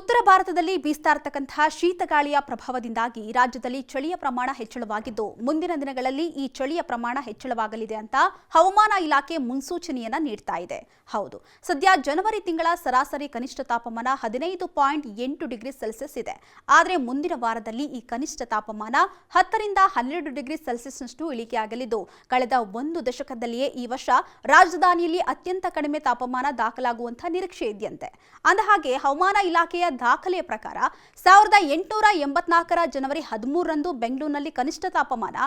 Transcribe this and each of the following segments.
ಉತ್ತರ ಭಾರತದಲ್ಲಿ ಬೀಸ್ತಾ ಇರತಕ್ಕಂತಹ ಶೀತಗಾಳಿಯ ಪ್ರಭಾವದಿಂದಾಗಿ ರಾಜ್ಯದಲ್ಲಿ ಚಳಿಯ ಪ್ರಮಾಣ ಹೆಚ್ಚಳವಾಗಿದ್ದು ಮುಂದಿನ ದಿನಗಳಲ್ಲಿ ಈ ಚಳಿಯ ಪ್ರಮಾಣ ಹೆಚ್ಚಳವಾಗಲಿದೆ ಅಂತ ಹವಾಮಾನ ಇಲಾಖೆ ಮುನ್ಸೂಚನೆಯನ್ನ ನೀಡ್ತಾ ಇದೆ. ಹೌದು, ಸದ್ಯ ಜನವರಿ ತಿಂಗಳ ಸರಾಸರಿ ಕನಿಷ್ಠ ತಾಪಮಾನ 15.8 ಡಿಗ್ರಿ ಸೆಲ್ಸಿಯಸ್ ಇದೆ. ಆದರೆ ಮುಂದಿನ ವಾರದಲ್ಲಿ ಈ ಕನಿಷ್ಠ ತಾಪಮಾನ 10 ರಿಂದ 12 ಡಿಗ್ರಿ ಸೆಲ್ಸಿಯಸ್ನಷ್ಟು ಇಳಿಕೆಯಾಗಲಿದ್ದು ಕಳೆದ ಒಂದು ದಶಕದಲ್ಲಿಯೇ ಈ ವರ್ಷ ರಾಜಧಾನಿಯಲ್ಲಿ ಅತ್ಯಂತ ಕಡಿಮೆ ತಾಪಮಾನ ದಾಖಲಾಗುವಂತಹ ನಿರೀಕ್ಷೆ ಇದೆಯಂತೆ. ಅಂದಹಾಗೆ ಹವಾಮಾನ ಇಲಾಖೆಯ ದಾಖಲೆಯ ಪ್ರಕಾರ 1884ರ ಜನವರಿ 13ರಂದು ಬೆಂಗಳೂರಿನಲ್ಲಿ ಕನಿಷ್ಠ ತಾಪಮಾನ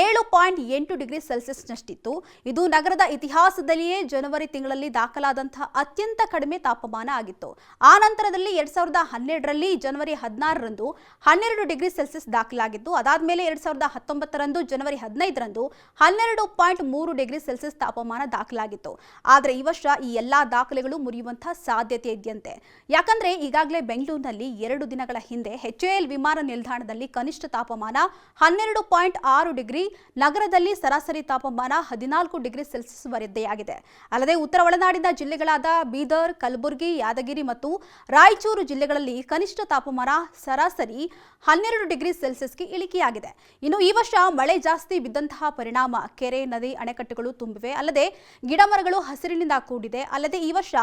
7.8 ಡಿಗ್ರಿ ಸೆಲ್ಸಿಯಸ್ನಷ್ಟಿತ್ತು. ಇದು ನಗರದ ಇತಿಹಾಸದಲ್ಲಿಯೇ ಜನವರಿ ತಿಂಗಳಲ್ಲಿ ದಾಖಲಾದಂತಹ ಅತ್ಯಂತ ಕಡಿಮೆ ತಾಪಮಾನ ಆಗಿತ್ತು. ಆ ನಂತರದಲ್ಲಿ 2012ರಲ್ಲಿ ಜನವರಿ 16ರಂದು 12 ಡಿಗ್ರಿ ಸೆಲ್ಸಿಯಸ್ ದಾಖಲಾಗಿತ್ತು. ಅದಾದ್ಮೇಲೆ 2019ರಂದು ಜನವರಿ 15ರಂದು 12.3 ಡಿಗ್ರಿ ಸೆಲ್ಸಿಯಸ್ ತಾಪಮಾನ ದಾಖಲಾಗಿತ್ತು. ಆದರೆ ಈ ವರ್ಷ ಈ ಎಲ್ಲಾ ದಾಖಲೆಗಳು ಮುರಿಯುವಂತಹ ಸಾಧ್ಯತೆ ಇದೆಯಂತೆ. ಯಾಕಂದ್ರೆ ಈಗಾಗಲೇ ಬೆಂಗಳೂರಿನಲ್ಲಿ 2 ದಿನಗಳ ಹಿಂದೆ HAL ವಿಮಾನ ನಿಲ್ದಾಣದಲ್ಲಿ ಕನಿಷ್ಠ ತಾಪಮಾನ 12.6 ಡಿಗ್ರಿ, ನಗರದಲ್ಲಿ ಸರಾಸರಿ ತಾಪಮಾನ 14 ಡಿಗ್ರಿ ಸೆಲ್ಸಿಯಸ್ ವರದಿಯಾಗಿದೆ. ಅಲ್ಲದೆ ಉತ್ತರ ಒಳನಾಡಿನ ಜಿಲ್ಲೆಗಳಾದ ಬೀದರ್, ಕಲಬುರಗಿ, ಯಾದಗಿರಿ ಮತ್ತು ರಾಯಚೂರು ಜಿಲ್ಲೆಗಳಲ್ಲಿ ಕನಿಷ್ಠ ತಾಪಮಾನ ಸರಾಸರಿ 12 ಡಿಗ್ರಿ ಸೆಲ್ಸಿಯಸ್ಗೆ ಇಳಿಕೆಯಾಗಿದೆ. ಇನ್ನು ಈ ವರ್ಷ ಮಳೆ ಜಾಸ್ತಿ ಬಿದ್ದಂತಹ ಪರಿಣಾಮ ಕೆರೆ, ನದಿ, ಅಣೆಕಟ್ಟುಗಳು ತುಂಬಿವೆ. ಅಲ್ಲದೆ ಗಿಡಮರಗಳು ಹಸಿರಿನಿಂದ ಕೂಡಿದೆ. ಅಲ್ಲದೆ ಈ ವರ್ಷ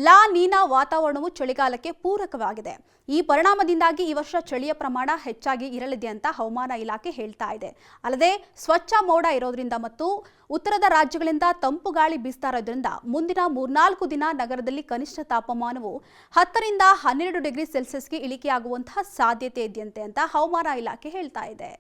ಲಾ ನೀನಾ ವಾತಾವರಣವು ಚಳಿಗಾಲಕ್ಕೆ ಪೂರಕವಾಗಿದೆ. ಈ ಪರಿಣಾಮದಿಂದಾಗಿ ಈ ವರ್ಷ ಚಳಿಯ ಪ್ರಮಾಣ ಹೆಚ್ಚಾಗಿ ಇರಲಿದೆ ಅಂತ ಹವಾಮಾನ ಇಲಾಖೆ ಹೇಳ್ತಾ ಇದೆ. ಅಲ್ಲದೆ ಸ್ವಚ್ಛ ಮೋಡ ಇರೋದ್ರಿಂದ ಮತ್ತು ಉತ್ತರದ ರಾಜ್ಯಗಳಿಂದ ತಂಪು ಗಾಳಿ ಬೀಸ್ತಾ ಇರೋದ್ರಿಂದ ಮುಂದಿನ 3-4 ದಿನ ನಗರದಲ್ಲಿ ಕನಿಷ್ಠ ತಾಪಮಾನವು 10 ರಿಂದ 12 ಡಿಗ್ರಿ ಸೆಲ್ಸಿಯಸ್ಗೆ ಇಳಿಕೆಯಾಗುವಂತಹ ಸಾಧ್ಯತೆ ಇದೆಯಂತೆ ಅಂತ ಹವಾಮಾನ ಇಲಾಖೆ ಹೇಳ್ತಾ ಇದೆ.